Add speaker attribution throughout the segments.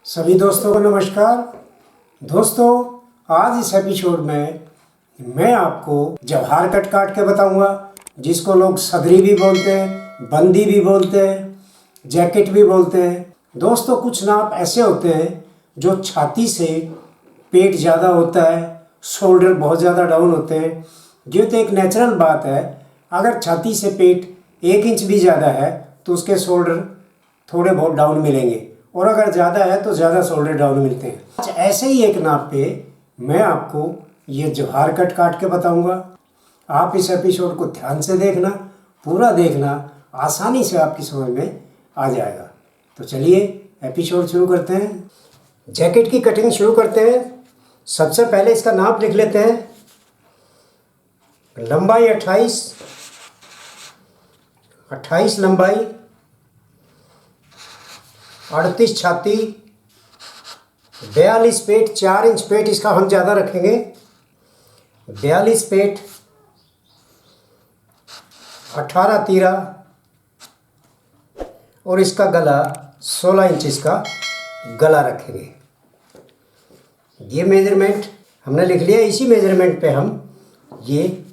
Speaker 1: सभी दोस्तों को नमस्कार। दोस्तों, आज इस एपिसोड में मैं आपको जवाहर कट काट के बताऊंगा, जिसको लोग सदरी भी बोलते हैं, बंदी भी बोलते हैं, जैकेट भी बोलते हैं। दोस्तों, कुछ नाप ऐसे होते हैं जो छाती से पेट ज़्यादा होता है, शोल्डर बहुत ज़्यादा डाउन होते हैं। ये तो एक नेचुरल बात है। अगर छाती से पेट 1 इंच भी ज़्यादा है तो उसके शोल्डर थोड़े बहुत डाउन मिलेंगे, और अगर ज़्यादा है तो ज़्यादा शोल्डर डाउन मिलते हैं। अच्छा, ऐसे ही एक नाप पे मैं आपको ये जवाहर कट काट के बताऊंगा। आप इस एपिसोड को ध्यान से देखना, पूरा देखना, आसानी से आपकी समझ में आ जाएगा। तो चलिए एपिसोड शुरू करते हैं। जैकेट की कटिंग शुरू करते हैं। सबसे पहले इसका नाप लिख लेते हैं। लंबाई 28 लंबाई, 38 छाती, 42 पेट, 4 इंच पेट इसका हम ज़्यादा रखेंगे। 42 पेट, 18 तीरा, और इसका गला 16 इंच इसका गला रखेंगे। ये मेजरमेंट हमने लिख लिया। इसी मेजरमेंट पे हम ये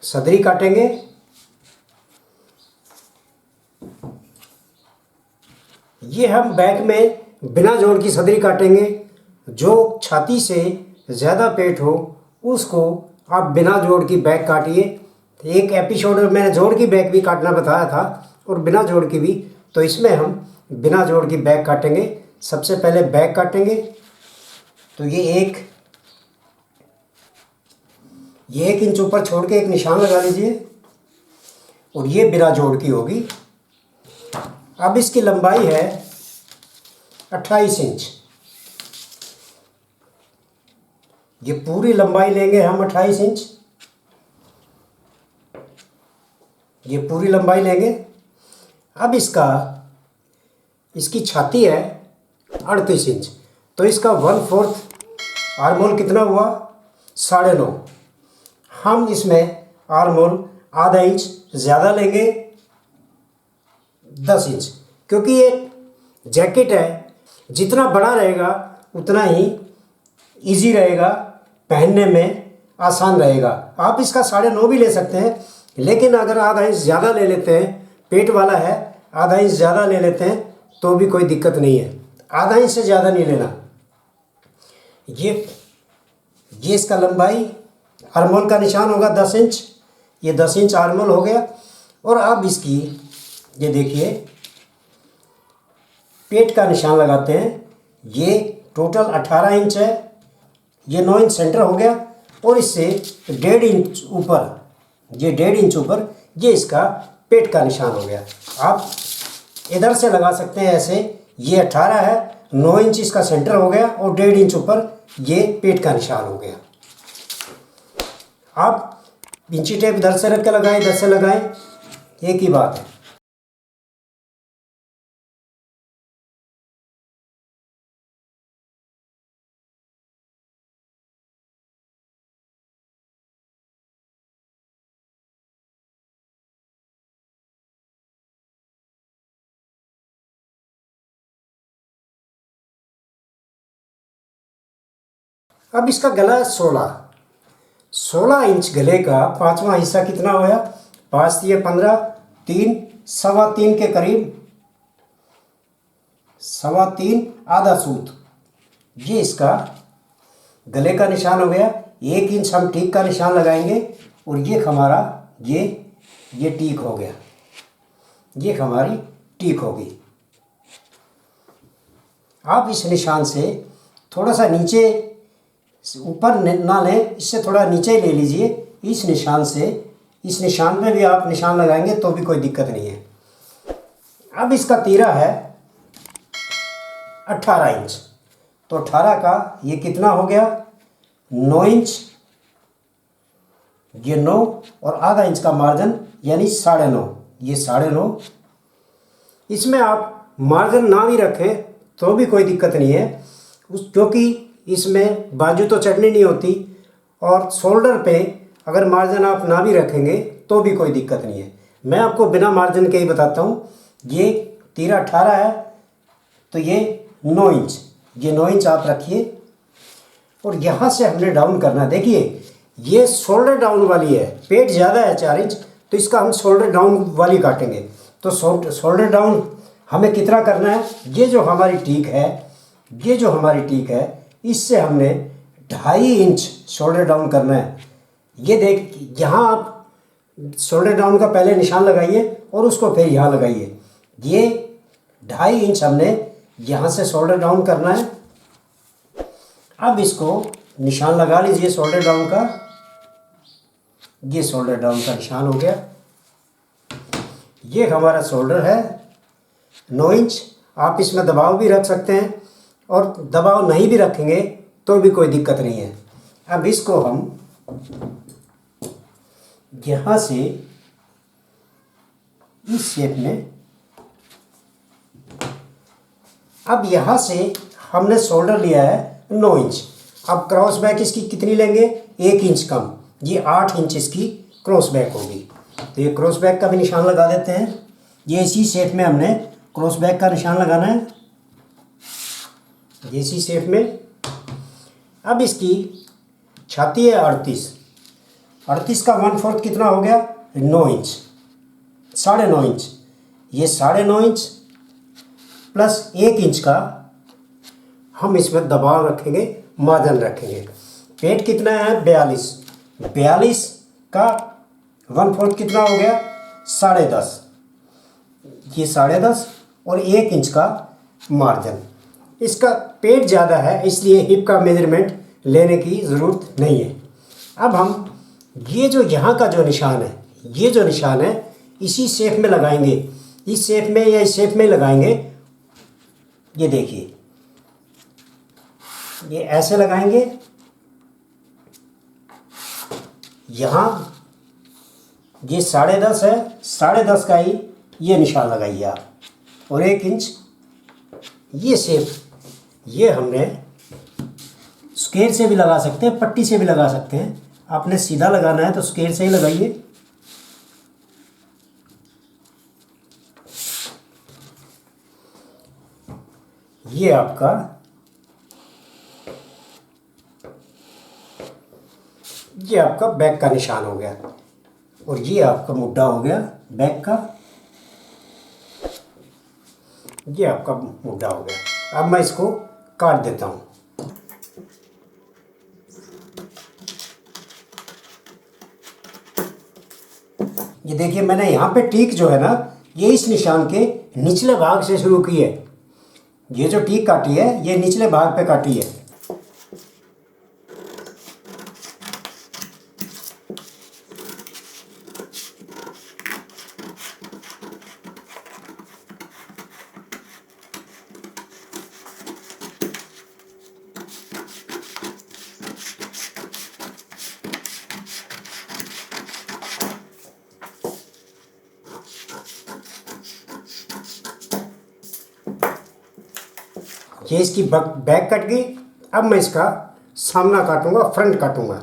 Speaker 1: सदरी काटेंगे। ये हम बैक में बिना जोड़ की सदरी काटेंगे। जो छाती से ज़्यादा पेट हो उसको आप बिना जोड़ की बैक काटिए। एक एपिसोड में मैंने जोड़ की बैक भी काटना बताया था और बिना जोड़ की भी, तो इसमें हम बिना जोड़ की बैक काटेंगे। सबसे पहले बैक काटेंगे तो ये एक इंच ऊपर छोड़ के एक निशान लगा लीजिए, और ये बिना जोड़ की होगी। अब इसकी लंबाई है 28 इंच। ये पूरी लंबाई लेंगे हम 28 इंच। ये पूरी लंबाई लेंगे। अब इसकी छाती है 38 इंच, तो इसका 1/4 आर्महोल कितना हुआ? 9.5। हम इसमें आर्महोल आधा इंच ज़्यादा लेंगे, 10 इंच, क्योंकि ये जैकेट है, जितना बड़ा रहेगा उतना ही इजी रहेगा, पहनने में आसान रहेगा। आप इसका 9.5 भी ले सकते हैं, लेकिन अगर आधा इंच ज़्यादा ले लेते हैं, पेट वाला है, आधा इंच ज़्यादा ले लेते हैं तो भी कोई दिक्कत नहीं है। आधा इंच से ज़्यादा नहीं लेना। ये इसका लंबाई, आर्महोल का निशान होगा 10 इंच। ये 10 इंच आर्महोल हो गया। और अब इसकी ये देखिए पेट का निशान लगाते हैं। ये टोटल 18 इंच है। ये 9 इंच सेंटर हो गया, और इससे 1.5 इंच ऊपर, ये 1.5 इंच ऊपर ये इसका पेट का निशान हो गया। आप इधर से लगा सकते हैं ऐसे। ये 18 है, 9 इंच इसका सेंटर हो गया, और 1.5 इंच ऊपर ये पेट का निशान हो गया। आप इंची टेप इधर से रख के लगाएं, इधर से लगाएं, एक ही बात है। अब इसका गला 16 इंच गले का पांचवा हिस्सा कितना होया? 5 × 15, 3, 3.25 के करीब, 3.25 आधा सूत। ये इसका गले का निशान हो गया। 1 इंच हम टीक का निशान लगाएंगे, और ये हमारा ये टीक हो गया। ये हमारी टीक होगी। आप इस निशान से थोड़ा सा नीचे, ऊपर ना लें, इससे थोड़ा नीचे ले लीजिए। इस निशान से, इस निशान में भी आप निशान लगाएंगे तो भी कोई दिक्कत नहीं है। अब इसका तीरा है 18 इंच, तो 18 का ये कितना हो गया? 9 इंच। ये 9 और आधा इंच का मार्जिन, यानी 9.5। ये 9.5। इसमें आप मार्जिन ना भी रखें तो भी कोई दिक्कत नहीं है, क्योंकि इसमें बाजू तो चढ़नी नहीं होती, और शोल्डर पे अगर मार्जिन आप ना भी रखेंगे तो भी कोई दिक्कत नहीं है। मैं आपको बिना मार्जिन के ही बताता हूँ। ये तीरा 18 है, तो ये 9 इंच, ये 9 इंच आप रखिए। और यहाँ से हमने डाउन करना, देखिए ये शोल्डर डाउन वाली है, पेट ज़्यादा है 4 इंच, तो इसका हम शोल्डर डाउन वाली काटेंगे। तो शोल्डर डाउन हमें कितना करना है, ये जो हमारी टीक है, ये जो हमारी टीक है, इससे हमने 2.5 इंच शोल्डर डाउन करना है। ये देख, यहाँ आप शोल्डर डाउन का पहले निशान लगाइए और उसको फिर यहाँ लगाइए। ये 2.5 इंच हमने यहाँ से शोल्डर डाउन करना है। अब इसको निशान लगा लीजिए शोल्डर डाउन का, ये शोल्डर डाउन का निशान हो गया। ये हमारा शोल्डर है 9 इंच। आप इसमें दबाव भी रख सकते हैं और दबाव नहीं भी रखेंगे तो भी कोई दिक्कत नहीं है। अब इसको हम यहाँ से इस शेप में, अब यहाँ से हमने शोल्डर लिया है 9 इंच। अब क्रॉस बैक इसकी कितनी लेंगे, 1 इंच कम, ये 8 इंच इसकी क्रॉस बैक होगी। तो ये क्रॉस बैक का भी निशान लगा देते हैं। ये इसी शेप में हमने क्रॉस बैक का निशान लगाना है, ये इसी शेप में। अब इसकी छाती है 38 का 1/4 कितना हो गया, 9 इंच, 9.5 इंच। ये 9.5 इंच प्लस 1 इंच का हम इसमें दबाव रखेंगे, मार्जिन रखेंगे। पेट कितना है, 42 का 1/4 कितना हो गया, 10.5। ये 10.5 और 1 इंच का मार्जिन। इसका पेट ज़्यादा है इसलिए हिप का मेजरमेंट लेने की ज़रूरत नहीं है। अब हम ये जो यहाँ का जो निशान है, ये जो निशान है इसी शेप में लगाएंगे, इस शेप में या इस शेप में लगाएंगे। ये देखिए, ये ऐसे लगाएंगे, यहाँ ये 10.5 है, 10.5 का ही ये निशान लगाइए आप, और 1 इंच ये शेप। ये हमने स्केल से भी लगा सकते हैं, पट्टी से भी लगा सकते हैं। आपने सीधा लगाना है तो स्केल से ही लगाइए। ये आपका बैक का निशान हो गया और ये आपका मुड्ढा हो गया बैक का, ये आपका मुड्ढा हो गया। अब मैं इसको काट देता हूँ। ये देखिए, मैंने यहाँ पे टीक जो है ना, ये इस निशान के निचले भाग से शुरू की है। ये जो टीक काटी है ये निचले भाग पे काटी है। ये इसकी बैक कट गई। अब मैं इसका सामना काटूंगा, फ्रंट काटूंगा।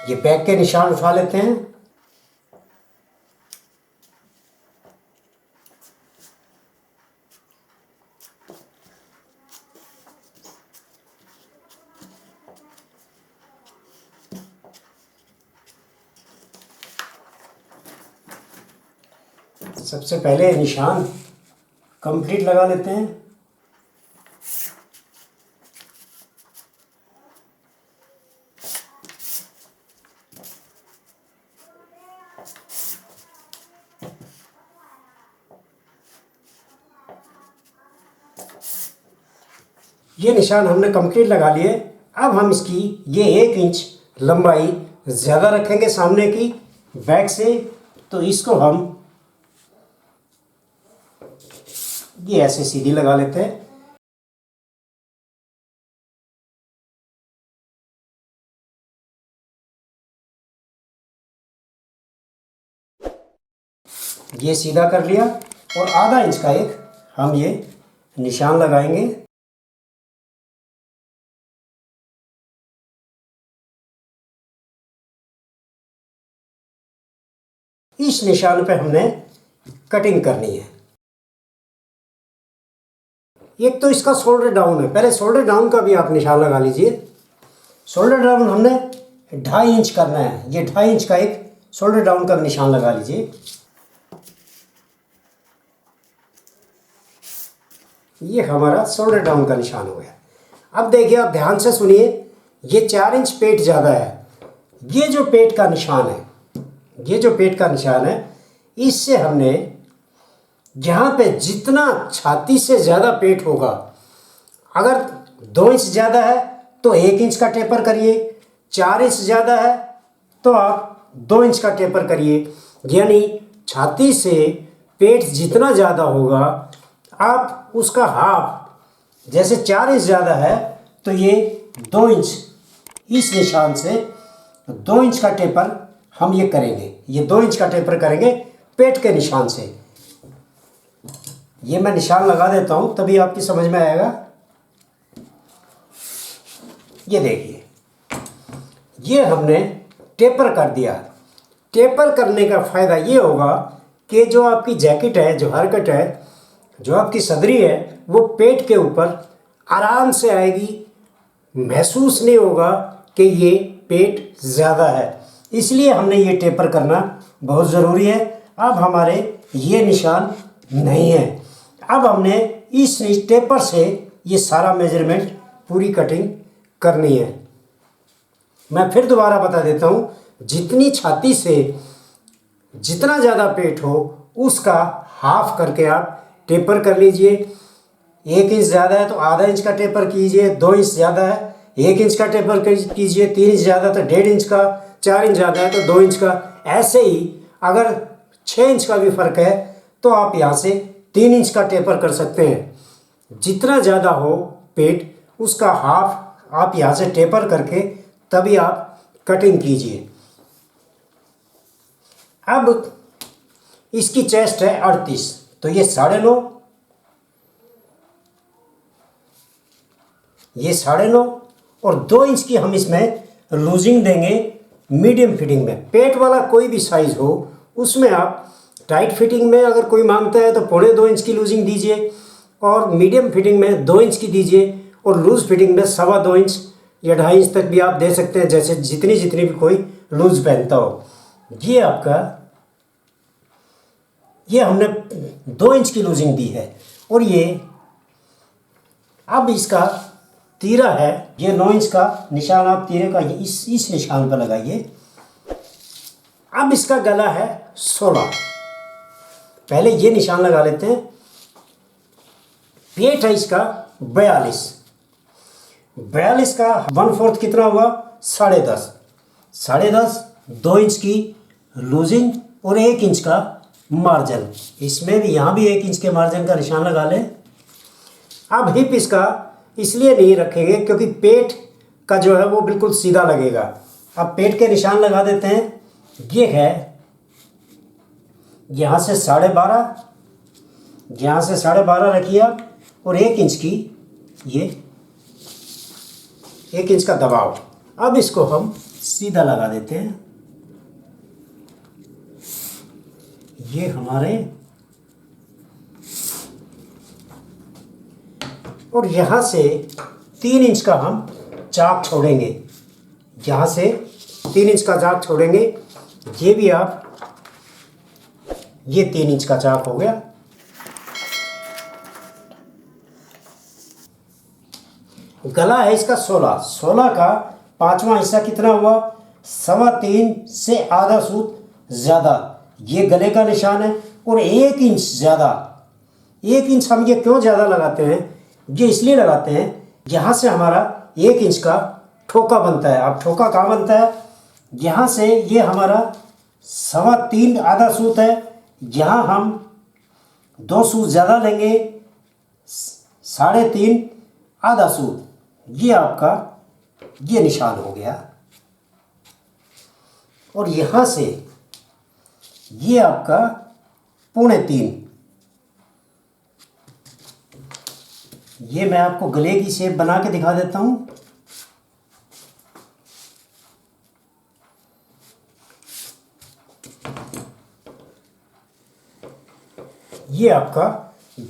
Speaker 1: ये बैक के निशान उठा लेते हैं। सबसे पहले निशान कंप्लीट लगा लेते हैं। ये निशान हमने कंप्लीट लगा लिए। अब हम इसकी ये 1 इंच लंबाई ज़्यादा रखेंगे सामने की बैक से, तो इसको हम ये ऐसे सीधी लगा लेते हैं। ये सीधा कर लिया और आधा इंच का एक हम ये निशान लगाएंगे। इस निशान पे हमने कटिंग करनी है। एक तो इसका शोल्डर डाउन है, पहले शोल्डर डाउन का भी आप निशान लगा लीजिए। शोल्डर डाउन हमने 2.5 इंच करना है, ये 2.5 इंच का एक शोल्डर डाउन का निशान लगा लीजिए। ये हमारा शोल्डर डाउन का निशान हो गया। अब देखिए, आप ध्यान से सुनिए, ये 4 इंच पेट ज़्यादा है। ये जो पेट का निशान है, ये जो पेट का निशान है, इससे हमने यहाँ पे जितना छाती से ज़्यादा पेट होगा, अगर 2 इंच ज़्यादा है तो 1 इंच का टेपर करिए, 4 इंच ज़्यादा है तो आप 2 इंच का टेपर करिए। यानी छाती से पेट जितना ज़्यादा होगा, आप उसका हाफ, जैसे 4 इंच ज़्यादा है तो ये 2 इंच, इस निशान से 2 इंच का टेपर हम ये करेंगे। ये 2 इंच का टेपर करेंगे पेट के निशान से। ये मैं निशान लगा देता हूँ, तभी आपकी समझ में आएगा। ये देखिए, ये हमने टेपर कर दिया। टेपर करने का फ़ायदा ये होगा कि जो आपकी जैकेट है, जो हरकट है, जो आपकी सदरी है, वो पेट के ऊपर आराम से आएगी। महसूस नहीं होगा कि ये पेट ज़्यादा है। इसलिए हमने ये टेपर करना बहुत ज़रूरी है। अब हमारे ये निशान नहीं है। अब हमने इस टेपर से ये सारा मेजरमेंट, पूरी कटिंग करनी है। मैं फिर दोबारा बता देता हूँ, जितनी छाती से जितना ज़्यादा पेट हो उसका हाफ करके आप टेपर कर लीजिए। 1 इंच ज़्यादा है तो ½ इंच का टेपर कीजिए, 2 इंच ज़्यादा है 1 इंच का टेपर कीजिए, 3 इंच ज़्यादा तो 1.5 इंच का, 4 इंच ज़्यादा है तो 2 इंच का। ऐसे ही अगर 6 इंच का भी फ़र्क है तो आप यहाँ से 3 इंच का टेपर कर सकते हैं। जितना ज़्यादा हो पेट, उसका हाफ आप यहाँ से टेपर करके तभी आप कटिंग कीजिए। अब इसकी चेस्ट है 38, तो ये 9.5, ये 9.5 और 2 इंच की हम इसमें लूजिंग देंगे मीडियम फिटिंग में। पेट वाला कोई भी साइज़ हो उसमें आप टाइट फिटिंग में अगर कोई मांगता है तो 2.25 इंच की लूजिंग दीजिए, और मीडियम फिटिंग में 2 इंच की दीजिए, और लूज़ फिटिंग में 2.25 इंच या 2.5 इंच तक भी आप दे सकते हैं, जैसे जितनी भी कोई लूज़ पहनता हो। ये आपका, ये हमने 2 इंच की लूजिंग दी है। और ये अब इसका तीरा है, ये 9 इंच का निशान आप तीरे का इस निशान पर लगाइए। अब इसका गला है 16, पहले ये निशान लगा लेते हैं। पेट है इसका 42, 42 का 1/4 कितना हुआ, 10.5, 10.5, 2 इंच की लूजिंग और 1 इंच का मार्जिन। इसमें भी, यहाँ भी 1 इंच के मार्जिन का निशान लगा लें। अब हिप इसका इसलिए नहीं रखेंगे क्योंकि पेट का जो है वो बिल्कुल सीधा लगेगा। अब पेट के निशान लगा देते हैं। ये है यहाँ से 12.5, यहाँ से 12.5 रखिए आप, और 1 इंच की, ये 1 इंच का दबाव। अब इसको हम सीधा लगा देते हैं। ये हमारे, और यहाँ से 3 इंच का हम चाक छोड़ेंगे, यहाँ से 3 इंच का चाक छोड़ेंगे। ये भी आप, ये 3 इंच का चाक हो गया। गला है इसका 16, 16 का 5वां हिस्सा कितना हुआ, 3.25 से आधा सूत ज़्यादा, ये गले का निशान है। और 1 इंच ज़्यादा, 1 इंच हम ये क्यों ज़्यादा लगाते हैं, ये इसलिए लगाते हैं, यहाँ से हमारा 1 इंच का ठोका बनता है। अब ठोका कहाँ बनता है, यहाँ से ये हमारा 3.25 आधा सूत है, यहाँ हम 2 सूत ज़्यादा लेंगे, 3.5 आधा सूत। ये आपका ये निशान हो गया। और यहाँ से ये आपका 3.25। ये मैं आपको गले की शेप बना के दिखा देता हूँ। ये आपका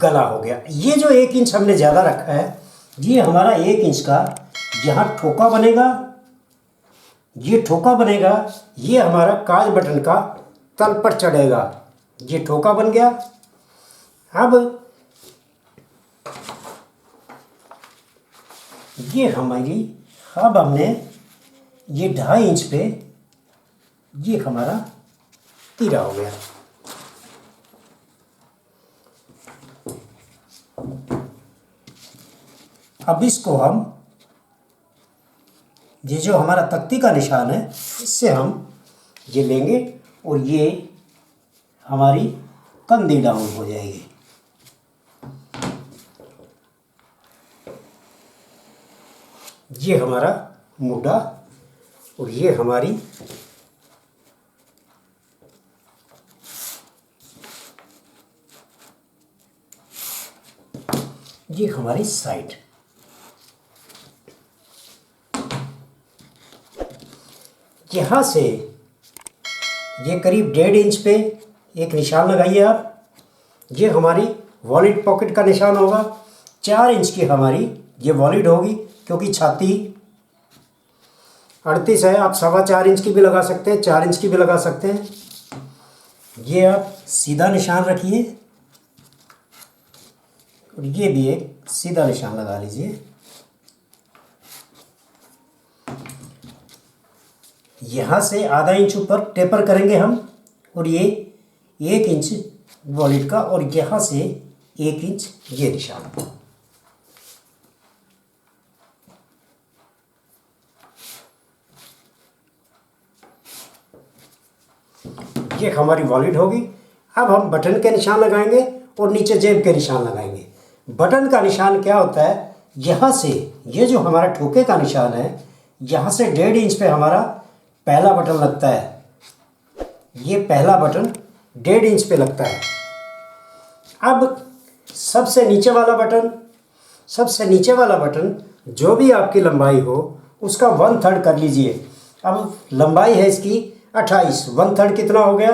Speaker 1: गला हो गया। ये जो 1 इंच हमने ज़्यादा रखा है, ये हमारा 1 इंच का यहाँ ठोका बनेगा, ये ठोका बनेगा, ये हमारा काज बटन का तल पर चढ़ेगा। ये ठोका बन गया। अब ये हमारी, अब हमने ये 2.5 इंच पे ये हमारा तीरा हो गया। अब इसको हम, ये जो हमारा तख्ती का निशान है, इससे हम ये लेंगे और ये हमारी कंधी डाउन हो जाएगी। ये हमारा मुड्ढा और ये हमारी साइड। यहाँ से ये करीब 1.5 इंच पे एक निशान लगाइए आप। ये हमारी वॉलेट पॉकेट का निशान होगा। 4 इंच की हमारी ये वॉलेट होगी, क्योंकि छाती 38 है। आप 4.25 इंच की भी लगा सकते हैं, 4 इंच की भी लगा सकते हैं। ये आप सीधा निशान रखिए और ये भी एक सीधा निशान लगा लीजिए। यहाँ से आधा इंच ऊपर टेपर करेंगे हम, और ये 1 इंच वॉलेट का, और यहाँ से 1 इंच ये निशान। ये हमारी वॉलेट होगी। अब हम बटन के निशान लगाएंगे और नीचे जेब के निशान लगाएंगे। बटन का निशान क्या होता है, यहाँ से ये जो हमारा ठोके का निशान है, यहाँ से 1.5 इंच पे हमारा पहला बटन लगता है। ये पहला बटन 1.5 इंच पे लगता है। अब सबसे नीचे वाला बटन जो भी आपकी लंबाई हो उसका 1/3 कर लीजिए। अब लंबाई है इसकी 28, 1/3 कितना हो गया,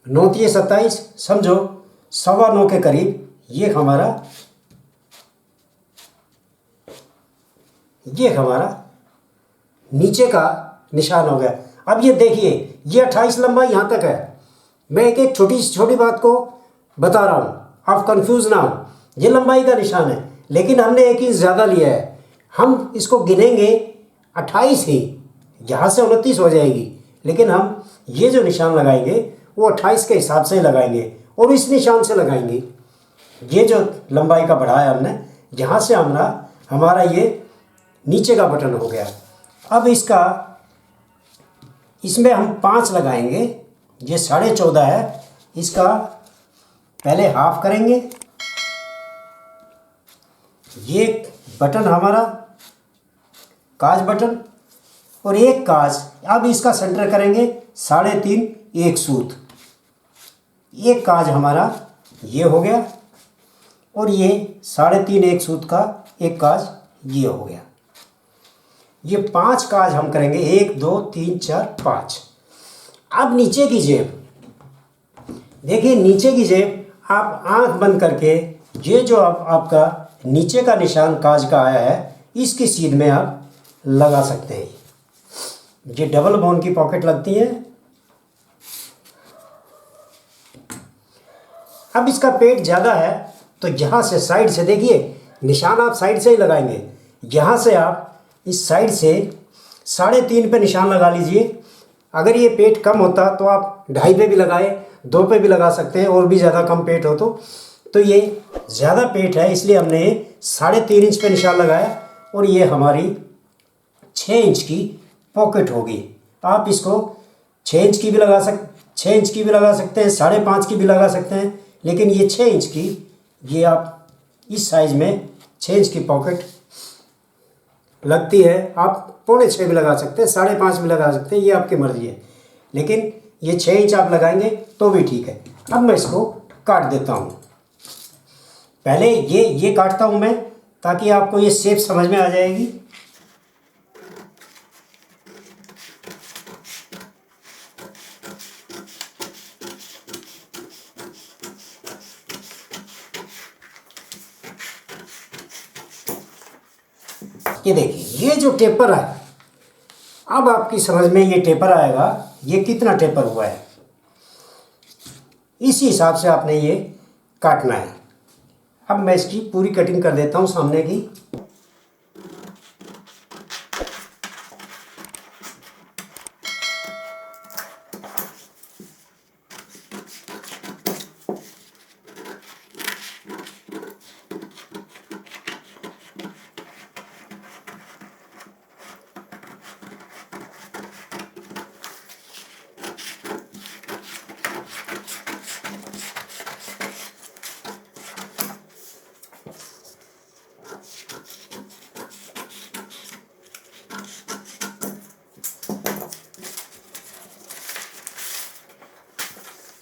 Speaker 1: 9 × 27, समझो 9.25 के करीब ये हमारा नीचे का निशान हो गया। अब ये देखिए, ये 28 लंबाई यहाँ तक है। मैं एक एक छोटी से छोटी बात को बता रहा हूँ, आप कंफ्यूज ना हो। ये लंबाई का निशान है, लेकिन हमने 1 इंच ज़्यादा लिया है। हम इसको गिनेंगे 28 ही, यहाँ से 29 हो जाएगी, लेकिन हम ये जो निशान लगाएंगे वो 28 के हिसाब से लगाएंगे और इस निशान से लगाएंगे। ये जो लंबाई का बढ़ाया हमने, यहाँ से हमारा ये नीचे का बटन हो गया। अब इसमें हम 5 लगाएंगे। ये 14.5 है, इसका पहले हाफ करेंगे। ये बटन हमारा काज बटन और एक काज। अब इसका सेंटर करेंगे 3.5 एक सूत। एक काज हमारा ये हो गया और ये 3.5 एक सूत का एक काज ये हो गया। ये 5 काज हम करेंगे, 1 2 3 4 5। अब नीचे की जेब देखिए, नीचे की जेब आप आंख बंद करके ये जो आपका नीचे का निशान काज का आया है, इसकी सीध में आप लगा सकते हैं। ये डबल बोन की पॉकेट लगती है। अब इसका पेट ज़्यादा है तो यहाँ से साइड से देखिए, निशान आप साइड से ही लगाएंगे। यहाँ से आप इस साइड से 3.5 पे निशान लगा लीजिए। अगर ये पेट कम होता तो आप 2.5 पे भी लगाए, 2 पे भी लगा सकते हैं, और भी ज़्यादा कम पेट हो तो ये ज़्यादा पेट है, इसलिए हमने 3.5 इंच पे निशान लगाया। और ये हमारी 6 इंच की पॉकेट होगी। आप इसको 6 इंच की भी लगा सकते हैं, 5.5 की भी लगा सकते हैं, लेकिन ये 6 इंच की, ये आप इस साइज़ में 6 इंच की पॉकेट लगती है। आप 5.25 भी लगा सकते हैं, 5.5 भी लगा सकते हैं, ये आपकी मर्ज़ी है, लेकिन ये 6 इंच आप लगाएंगे तो भी ठीक है। अब मैं इसको काट देता हूँ। पहले ये काटता हूँ मैं, ताकि आपको ये शेप समझ में आ जाएगी। ये देखिए ये जो टेपर है, अब आपकी समझ में ये टेपर आएगा, ये कितना टेपर हुआ है, इसी हिसाब से आपने ये काटना है। अब मैं इसकी पूरी कटिंग कर देता हूँ सामने की।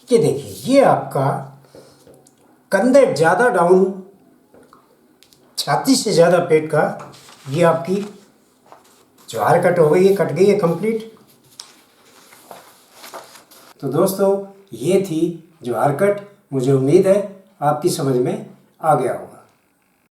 Speaker 1: ये देखिए ये आपका कंधे ज़्यादा डाउन, छाती से ज़्यादा पेट का, ये आपकी ज्वार कट हो गई है, कट गई है कंप्लीट। तो दोस्तों ये थी ज्वार कट। मुझे उम्मीद है आपकी समझ में आ गया हो।